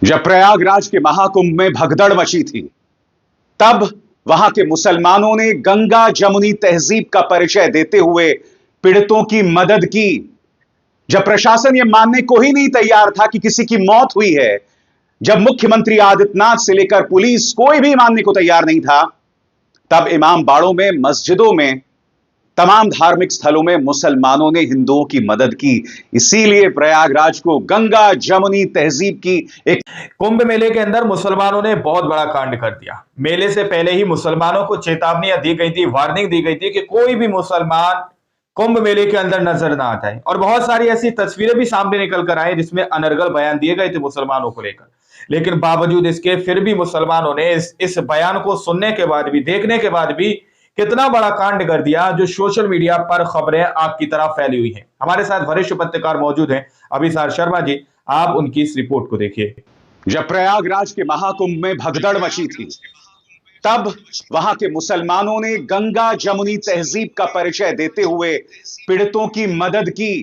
जब प्रयागराज के महाकुंभ में भगदड़ मची थी, तब वहां के मुसलमानों ने गंगा जमुनी तहजीब का परिचय देते हुए पीड़ितों की मदद की। जब प्रशासन यह मानने को ही नहीं तैयार था कि किसी की मौत हुई है, जब मुख्यमंत्री आदित्यनाथ से लेकर पुलिस कोई भी मानने को तैयार नहीं था, तब इमाम बाड़ों में, मस्जिदों में, तमाम धार्मिक स्थलों में मुसलमानों ने हिंदुओं की मदद की। इसीलिए प्रयागराज को गंगा जमुनी तहजीब की एक कुंभ मेले के अंदर मुसलमानों ने बहुत बड़ा कांड कर दिया। मेले से पहले ही मुसलमानों को चेतावनियां दी गई थी, वार्निंग दी गई थी कि कोई भी मुसलमान कुंभ मेले के अंदर नजर ना आ जाए। और बहुत सारी ऐसी तस्वीरें भी सामने निकल कर आई जिसमें अनर्गल बयान दिए गए थे मुसलमानों को लेकर। लेकिन बावजूद इसके फिर भी मुसलमानों ने इस बयान को सुनने के बाद भी, देखने के बाद भी कितना बड़ा कांड कर दिया, जो सोशल मीडिया पर खबरें आग की तरह फैली हुई हैं। हमारे साथ वरिष्ठ पत्रकार मौजूद हैं, अभिसार शर्मा जी, आप उनकी इस रिपोर्ट को देखिए। जब प्रयागराज के महाकुंभ में भगदड़ मची थी, तब वहां के मुसलमानों ने गंगा जमुनी तहजीब का परिचय देते हुए पीड़ितों की मदद की।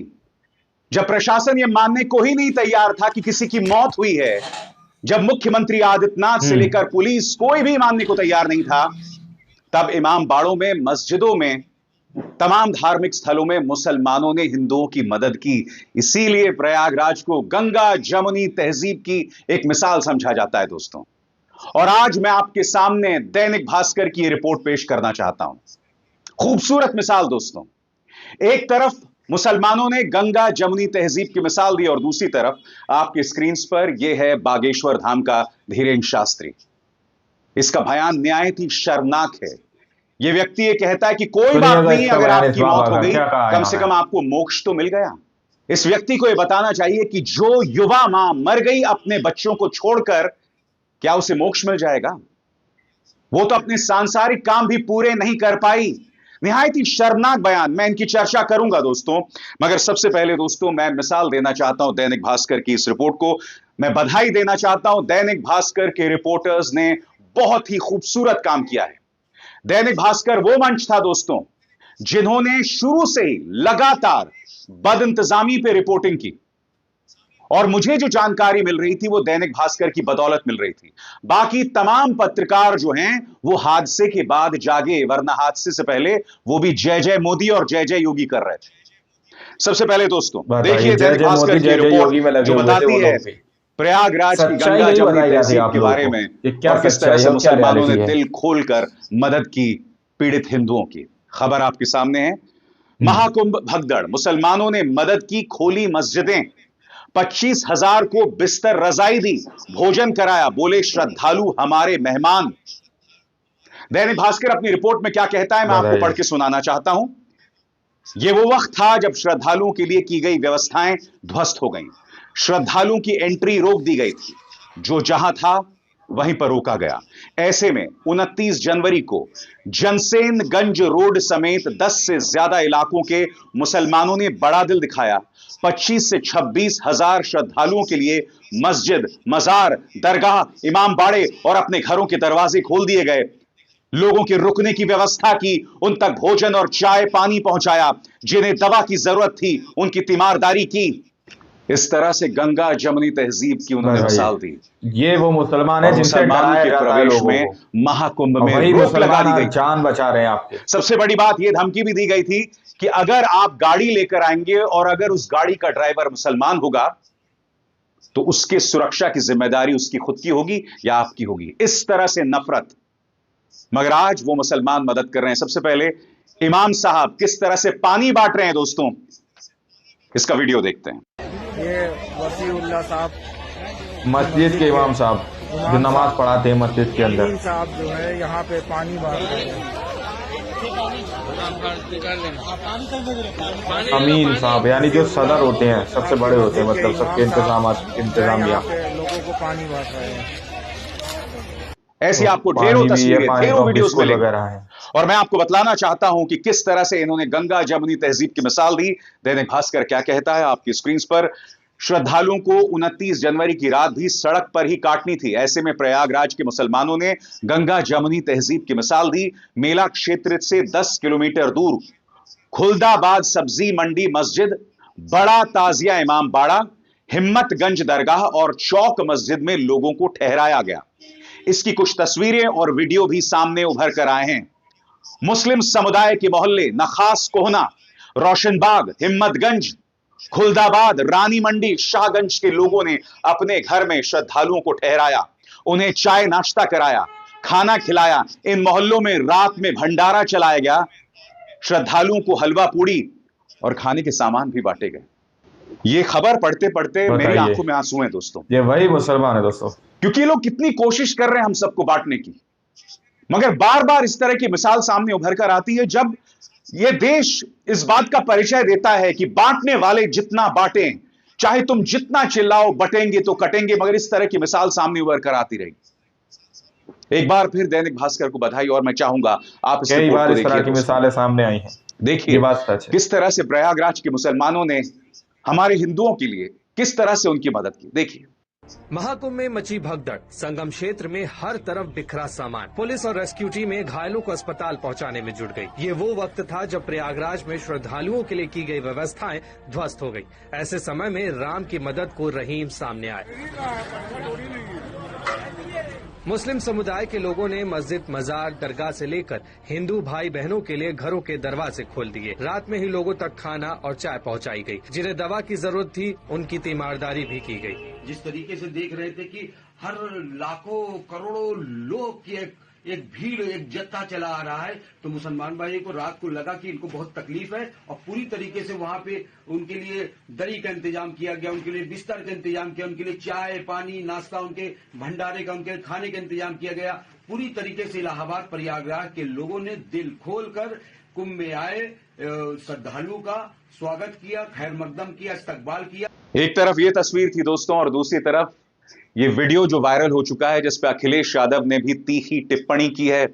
जब प्रशासन यह मानने को ही नहीं तैयार था कि किसी की मौत हुई है, जब मुख्यमंत्री आदित्यनाथ से लेकर पुलिस कोई भी मानने को तैयार नहीं था, तब इमाम बाड़ों में, मस्जिदों में, तमाम धार्मिक स्थलों में मुसलमानों ने हिंदुओं की मदद की। इसीलिए प्रयागराज को गंगा जमुनी तहजीब की एक मिसाल समझा जाता है दोस्तों। और आज मैं आपके सामने दैनिक भास्कर की रिपोर्ट पेश करना चाहता हूं। खूबसूरत मिसाल दोस्तों। एक तरफ मुसलमानों ने गंगा जमुनी तहजीब की मिसाल दी और दूसरी तरफ आपकी स्क्रीन पर यह है बागेश्वर धाम का धीरेन्द्र शास्त्री। इसका बयान निहायत ही शर्मनाक है। यह व्यक्ति यह कहता है कि कोई बात नहीं, अगर आपकी मौत हो गई, कम से कम आपको मोक्ष तो मिल गया। इस व्यक्ति को यह बताना चाहिए कि जो युवा मां मर गई अपने बच्चों को छोड़कर, क्या उसे मोक्ष मिल जाएगा? वो तो अपने सांसारिक काम भी पूरे नहीं कर पाई। निहायत ही शर्मनाक बयान। मैं इनकी चर्चा करूंगा दोस्तों, मगर सबसे पहले दोस्तों मैं मिसाल देना चाहता हूं दैनिक भास्कर की इस रिपोर्ट को। मैं बधाई देना चाहता हूं, दैनिक भास्कर के रिपोर्टर्स ने बहुत ही खूबसूरत काम किया है। दैनिक भास्कर वो मंच था दोस्तों जिन्होंने शुरू से ही लगातार बदइंतजामी पे रिपोर्टिंग की, और मुझे जो जानकारी मिल रही थी वो दैनिक भास्कर की बदौलत मिल रही थी। बाकी तमाम पत्रकार जो हैं वो हादसे के बाद जागे, वरना हादसे से पहले वो भी जय जय मोदी और जय जय योगी कर रहे थे। सबसे पहले दोस्तों देखिए दैनिक भास्कर की रिपोर्ट जो बताती है प्रयागराज की गंगा जमुनी तहजीब के बारे में और किस तरह से मुसलमानों ने दिल खोलकर मदद की पीड़ित हिंदुओं की। खबर आपके सामने है। महाकुंभ भगदड़, मुसलमानों ने मदद की, खोली मस्जिदें, 25,000 को बिस्तर रजाई दी, भोजन कराया, बोले श्रद्धालु हमारे मेहमान। दैनिक भास्कर अपनी रिपोर्ट में क्या कहता है मैं आपको पढ़ के सुनाना चाहता हूं। यह वो वक्त था जब श्रद्धालुओं के लिए की गई व्यवस्थाएं ध्वस्त हो गईं। श्रद्धालुओं की एंट्री रोक दी गई थी, जो जहां था वहीं पर रोका गया। ऐसे में 29 जनवरी को जनसेनगंज रोड समेत 10 से ज्यादा इलाकों के मुसलमानों ने बड़ा दिल दिखाया। 25 से 26 हजार श्रद्धालुओं के लिए मस्जिद, मजार, दरगाह, इमाम बाड़े और अपने घरों के दरवाजे खोल दिए गए। लोगों के रुकने की व्यवस्था की, उन तक भोजन और चाय पानी पहुंचाया। जिन्हें दवा की जरूरत थी उनकी तीमारदारी की। इस तरह से गंगा जमुनी तहजीब की उन्होंने मिसाल दी। ये वो मुसलमान है जिनसे डराया के प्रवेश में महाकुंभ में रोक लगा दी गई, जान बचा रहे हैं आपके। सबसे बड़ी बात यह धमकी भी दी गई थी कि अगर आप गाड़ी लेकर आएंगे और अगर उस गाड़ी का ड्राइवर मुसलमान होगा तो उसके सुरक्षा की जिम्मेदारी उसकी खुद की होगी या आपकी होगी। इस तरह से नफरत। मगर आज वो मुसलमान मदद कर रहे हैं। सबसे पहले इमाम साहब किस तरह से पानी बांट रहे हैं दोस्तों, इसका वीडियो देखते हैं। ये वसीउल्लाह साहब, मस्जिद के इमाम साहब जो नमाज पढ़ाते हैं मस्जिद के अंदर, साहब जो है यहाँ पे पानी बांट रहे हैं। अमीन साहब यानी जो सदर होते हैं, सबसे बड़े होते हैं, मतलब सबके इंतजामिया लोगों को पानी बांट रहे हैं। ऐसी आपको ढेरों तस्वीरें, ढेरों वीडियोस मिलेंगे। और मैं आपको बतलाना चाहता हूं कि किस तरह से इन्होंने गंगा जमुनी तहजीब की मिसाल दी। दैनिक भास्कर क्या कहता है आपकी स्क्रीन पर। श्रद्धालुओं को 29 जनवरी की रात भी सड़क पर ही काटनी थी। ऐसे में प्रयागराज के मुसलमानों ने गंगा जमुनी तहजीब की मिसाल दी। मेला क्षेत्र से 10 किलोमीटर दूर खुलदाबाद सब्जी मंडी मस्जिद, बड़ा ताजिया इमाम बाड़ा, हिम्मतगंज दरगाह और चौक मस्जिद में लोगों को ठहराया गया। इसकी कुछ तस्वीरें और वीडियो भी सामने उभर कर आए हैं। मुस्लिम समुदाय के मोहल्ले नखास कोहना, रोशनबाग, हिम्मतगंज, खुलदाबाद, रानी मंडी, शाहगंज के लोगों ने अपने घर में श्रद्धालुओं को ठहराया, उन्हें चाय नाश्ता कराया, खाना खिलाया। इन मोहल्लों में रात में भंडारा चलाया गया। श्रद्धालुओं को हलवा पूड़ी और खाने के सामान भी बांटे गए। ये खबर पढ़ते पढ़ते मेरी आंखों में आंसू हैं दोस्तों। ये वही मुसलमान है दोस्तों, क्योंकि ये लोग कितनी कोशिश कर रहे हैं हम सबको बांटने की, मगर बार बार इस तरह की मिसाल सामने उभर कर आती है जब यह देश इस बात का परिचय देता है कि बांटने वाले जितना बांटें, चाहे तुम जितना चिल्लाओ, बटेंगे तो कटेंगे, मगर इस तरह की मिसाल सामने उभर कर आती रहेगी। एक बार फिर दैनिक भास्कर को बधाई, और मैं चाहूंगा आप कई बार इस तरह की मिसालें सामने आई हैं। देखिए किस तरह से प्रयागराज के मुसलमानों ने हमारे हिंदुओं के लिए किस तरह से उनकी मदद की। देखिए, महाकुंभ में मची भगदड़, संगम क्षेत्र में हर तरफ बिखरा सामान, पुलिस और रेस्क्यू टीमें घायलों को अस्पताल पहुंचाने में जुट गई। ये वो वक्त था जब प्रयागराज में श्रद्धालुओं के लिए की गई व्यवस्थाएं ध्वस्त हो गई। ऐसे समय में राम की मदद को रहीम सामने आए। मुस्लिम समुदाय के लोगों ने मस्जिद, मजार, दरगाह से लेकर हिंदू भाई बहनों के लिए घरों के दरवाजे खोल दिए। रात में ही लोगों तक खाना और चाय पहुंचाई गई। जिन्हें दवा की जरूरत थी उनकी तीमारदारी भी की गई। जिस तरीके से देख रहे थे कि हर लाखों करोड़ों लोग की एक भीड़, एक जत्था चला आ रहा है, तो मुसलमान भाई को रात को लगा कि इनको बहुत तकलीफ है और पूरी तरीके से वहां पे उनके लिए दरी का इंतजाम किया गया, उनके लिए बिस्तर का इंतजाम किया, उनके लिए चाय पानी नाश्ता, उनके भंडारे का, उनके खाने का इंतजाम किया गया। पूरी तरीके से इलाहाबाद प्रयागराज के लोगों ने दिल खोलकर कुंभ में आए श्रद्धालुओं का स्वागत किया, खैर मकदम किया, इस्तकबाल किया। एक तरफ ये तस्वीर थी दोस्तों, और दूसरी तरफ ये वीडियो जो वायरल हो चुका है, जिसपे अखिलेश यादव ने भी तीखी टिप्पणी की है।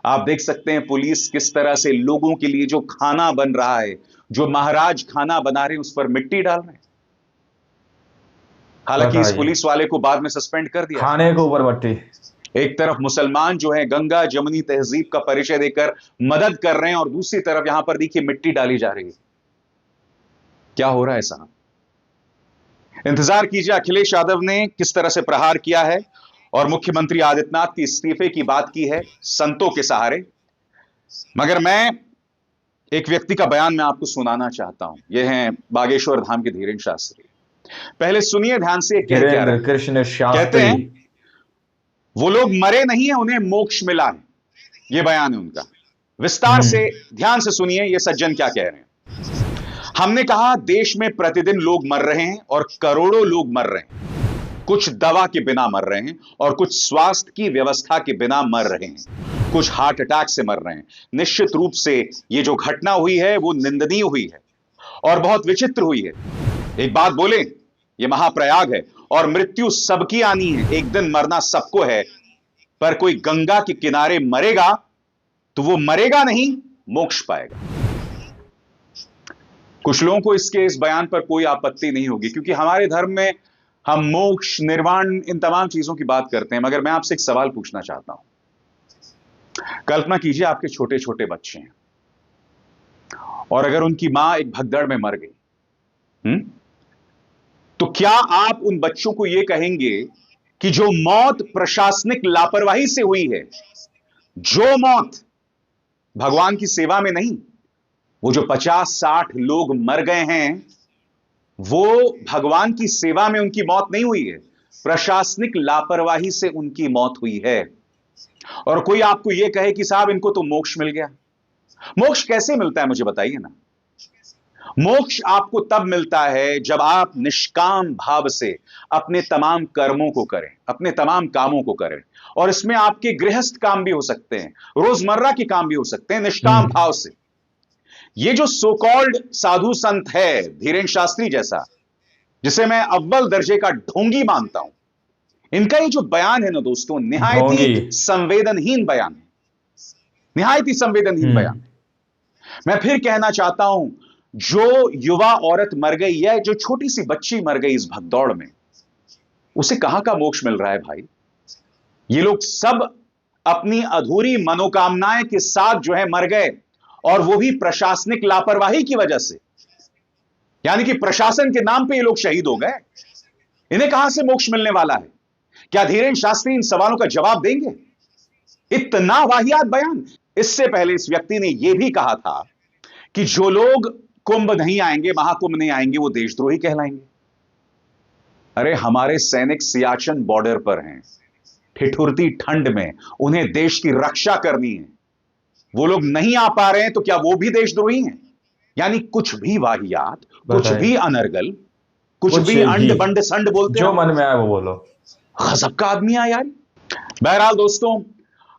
आप देख सकते हैं पुलिस किस तरह से लोगों के लिए जो खाना बन रहा है, जो महाराज खाना बना रहे हैं, उस पर मिट्टी डाल रहे हैं। हालांकि इस पुलिस वाले को बाद में सस्पेंड कर दिया, खाने के ऊपर मिट्टी। एक तरफ मुसलमान जो है गंगा जमुनी तहजीब का परिचय देकर मदद कर रहे हैं, और दूसरी तरफ यहां पर देखिए मिट्टी डाली जा रही है। क्या हो रहा है साहब? इंतजार कीजिए अखिलेश यादव ने किस तरह से प्रहार किया है, और मुख्यमंत्री आदित्यनाथ के इस्तीफे की बात की है संतों के सहारे। मगर मैं एक व्यक्ति का बयान मैं आपको सुनाना चाहता हूं। यह है बागेश्वर धाम के धीरेन्द्र शास्त्री। पहले सुनिए ध्यान से, धीरेन्द्र कृष्ण शास्त्री कहते हैं वो लोग मरे नहीं है, उन्हें मोक्ष मिला है। यह बयान है उनका। विस्तार से ध्यान से सुनिए ये सज्जन क्या कह रहे हैं। हमने कहा देश में प्रतिदिन लोग मर रहे हैं और करोड़ों लोग मर रहे हैं। कुछ दवा के बिना मर रहे हैं और कुछ स्वास्थ्य की व्यवस्था के बिना मर रहे हैं, कुछ हार्ट अटैक से मर रहे हैं। निश्चित रूप से ये जो घटना हुई है वो निंदनीय हुई है और बहुत विचित्र हुई है। एक बात बोले, ये महाप्रयाग है और मृत्यु सबकी आनी है, एक दिन मरना सबको है। पर कोई गंगा के किनारे मरेगा तो वो मरेगा नहीं, मोक्ष पाएगा। कुछ लोगों को इसके इस बयान पर कोई आपत्ति नहीं होगी, क्योंकि हमारे धर्म में हम मोक्ष, निर्वाण, इन तमाम चीजों की बात करते हैं। मगर मैं आपसे एक सवाल पूछना चाहता हूं। कल्पना कीजिए आपके छोटे छोटे बच्चे हैं और अगर उनकी मां एक भगदड़ में मर गई, तो क्या आप उन बच्चों को यह कहेंगे कि जो मौत प्रशासनिक लापरवाही से हुई है, जो मौत भगवान की सेवा में नहीं, वो जो 50-60 लोग मर गए हैं, वो भगवान की सेवा में उनकी मौत नहीं हुई है, प्रशासनिक लापरवाही से उनकी मौत हुई है। और कोई आपको यह कहे कि साहब इनको तो मोक्ष मिल गया। मोक्ष कैसे मिलता है मुझे बताइए ना। मोक्ष आपको तब मिलता है जब आप निष्काम भाव से अपने तमाम कर्मों को करें, अपने तमाम कामों को करें। और इसमें आपके गृहस्थ काम भी हो सकते हैं, रोजमर्रा के काम भी हो सकते हैं, निष्काम भाव से। ये जो सो कॉल्ड साधु संत है धीरेन्द्र शास्त्री जैसा, जिसे मैं अव्वल दर्जे का ढोंगी मानता हूं, इनका ये जो बयान है ना दोस्तों, निहायत ही संवेदनहीन बयान है, निहायत ही संवेदनहीन बयान है। मैं फिर कहना चाहता हूं, जो युवा औरत मर गई है, जो छोटी सी बच्ची मर गई इस भगदौड़ में, उसे कहां का मोक्ष मिल रहा है भाई? ये लोग सब अपनी अधूरी मनोकामनाएं के साथ जो है मर गए, और वो भी प्रशासनिक लापरवाही की वजह से। यानी कि प्रशासन के नाम पे ये लोग शहीद हो गए। इन्हें कहां से मोक्ष मिलने वाला है? क्या धीरेन्द्र शास्त्री इन सवालों का जवाब देंगे? इतना वाहियात बयान। इससे पहले इस व्यक्ति ने यह भी कहा था कि जो लोग कुंभ नहीं आएंगे, महाकुंभ नहीं आएंगे, वो देशद्रोही कहलाएंगे। अरे हमारे सैनिक सियाचिन बॉर्डर पर हैं, ठिठुरती ठंड में उन्हें देश की रक्षा करनी है, वो लोग नहीं आ पा रहे हैं तो क्या वो भी देशद्रोही हैं? यानी कुछ भी वाहियात, कुछ भी अनर्गल, कुछ भी अंड बंड संड बोलते जो मन में आए वो बोलो। गजब का आदमी है यार। बहरहाल दोस्तों,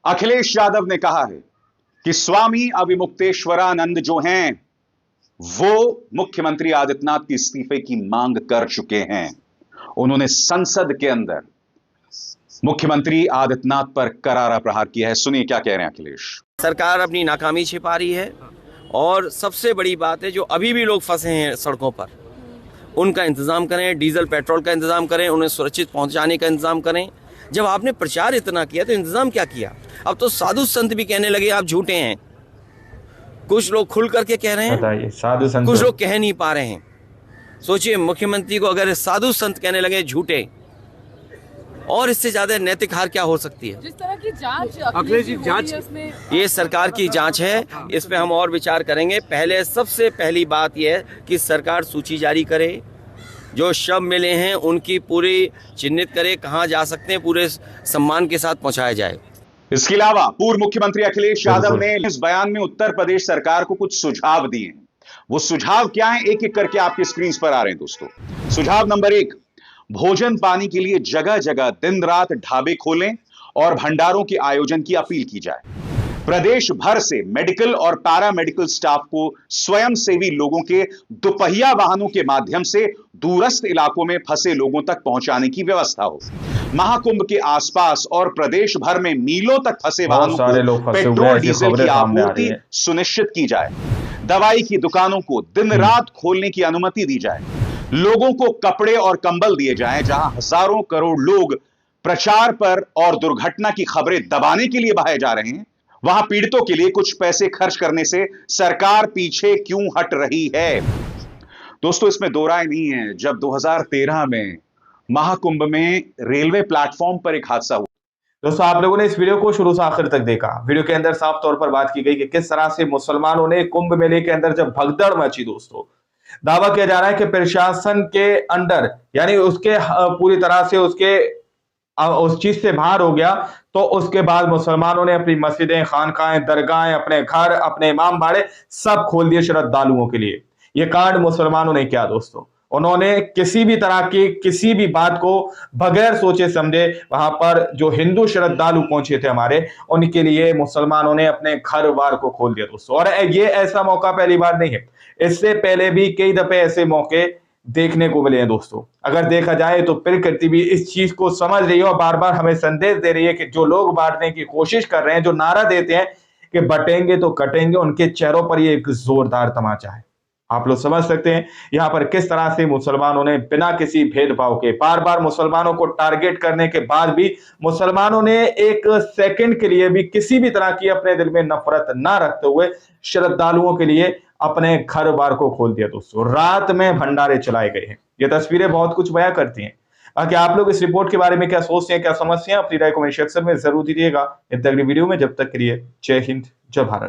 अखिलेश यादव ने कहा है कि स्वामी अविमुक्तेश्वरानंद जो हैं वो मुख्यमंत्री आदित्यनाथ के इस्तीफे की मांग कर चुके हैं। उन्होंने संसद के अंदर मुख्यमंत्री आदित्यनाथ पर करारा प्रहार किया है। सुनिए क्या कह रहे हैं अखिलेश। सरकार अपनी नाकामी छिपा रही है और सबसे बड़ी बात है जो अभी भी लोग फंसे हैं सड़कों पर, उनका इंतजाम करें, डीजल पेट्रोल का इंतजाम करें, उन्हें सुरक्षित पहुंचाने का इंतजाम करें। जब आपने प्रचार इतना किया तो इंतजाम क्या किया? अब तो साधु संत भी कहने लगे आप झूठे हैं। कुछ लोग खुल करके कह रहे हैं, साधु संत, कुछ लोग कह नहीं पा रहे हैं। सोचिए, मुख्यमंत्री को अगर साधु संत कहने लगे झूठे, और इससे ज्यादा नैतिक हार क्या हो सकती है? जिस तरह की जांच अखिलेश जी, जांच ये सरकार की जांच है, इस पे हम और विचार करेंगे। पहले सबसे पहली बात यह है कि सरकार सूची जारी करे, जो शव मिले हैं उनकी पूरी चिन्हित करे, कहाँ जा सकते हैं, पूरे सम्मान के साथ पहुंचाया जाए। इसके अलावा पूर्व मुख्यमंत्री अखिलेश यादव ने इस बयान में उत्तर प्रदेश सरकार को कुछ सुझाव दिए हैं। वो सुझाव क्या हैं, एक एक करके आपकी स्क्रीन पर आ रहे हैं दोस्तों। सुझाव नंबर 1, भोजन पानी के लिए जगह जगह दिन रात ढाबे खोलें और भंडारों के आयोजन की अपील की जाए। प्रदेश भर से मेडिकल और पैरा मेडिकल स्टाफ को स्वयंसेवी लोगों के दुपहिया वाहनों के माध्यम से दूरस्थ इलाकों में फंसे लोगों तक पहुंचाने की व्यवस्था हो। महाकुंभ के आसपास और प्रदेश भर में मीलों तक फंसे वाहनों को पेट्रोल डीजल की आपूर्ति सुनिश्चित की जाए। दवाई की दुकानों को दिन रात खोलने की अनुमति दी जाए। लोगों को कपड़े और कंबल दिए जाएं। जहां हजारों करोड़ लोग प्रचार पर और दुर्घटना की खबरें दबाने के लिए बहाए जा रहे हैं, वहां पीड़ितों के लिए कुछ पैसे खर्च करने से सरकार पीछे क्यों हट रही है? दोस्तों, इसमें दो राय नहीं है। जब 2013 में महाकुंभ में रेलवे प्लेटफॉर्म पर एक हादसा हुआ, दोस्तों आप लोगों ने इस वीडियो को शुरू से आखिर तक देखा। वीडियो के अंदर साफ तौर पर बात की गई कि किस तरह से मुसलमानों ने कुंभ मेले के अंदर जब भगदड़ मची, दोस्तों दावा किया जा रहा है कि प्रशासन के अंडर, यानी उसके पूरी तरह से उस चीज से बाहर हो गया, तो उसके बाद मुसलमानों ने अपनी मस्जिदें, खानकाएं, दरगाहें, अपने घर, अपने इमाम बाड़े सब खोल दिए श्रद्धालुओं के लिए। यह कांड मुसलमानों ने किया दोस्तों। उन्होंने किसी भी तरह की किसी भी बात को बगैर सोचे समझे वहां पर जो हिंदू श्रद्धालु पहुंचे थे हमारे, उनके लिए मुसलमानों ने अपने घर बार को खोल दिया दोस्तों। और ये ऐसा मौका पहली बार नहीं है, इससे पहले भी कई दफे ऐसे मौके देखने को मिले हैं दोस्तों। अगर देखा जाए तो प्रकृति भी इस चीज को समझ रही है और बार बार हमें संदेश दे रही है कि जो लोग बांटने की कोशिश कर रहे हैं, जो नारा देते हैं कि बटेंगे तो कटेंगे, उनके चेहरों पर ये एक जोरदार तमाचा है। आप लोग समझ सकते हैं यहां पर किस तरह से मुसलमानों ने बिना किसी भेदभाव के बार बार मुसलमानों को टारगेट करने के बाद भी मुसलमानों ने एक सेकंड के लिए भी किसी भी तरह की अपने दिल में नफरत ना रखते हुए श्रद्धालुओं के लिए अपने घर बार को खोल दिया दोस्तों। रात में भंडारे चलाए गए हैं। ये तस्वीरें बहुत कुछ बयां करती हैं। बाकी आप लोग इस रिपोर्ट के बारे में क्या सोचते हैं, क्या समझते हैं, अपनी राय कमेंट सेक्शन में जरूर दीजिएगा। इस अगली वीडियो में, जब तक के लिए जय हिंद, जय भारत।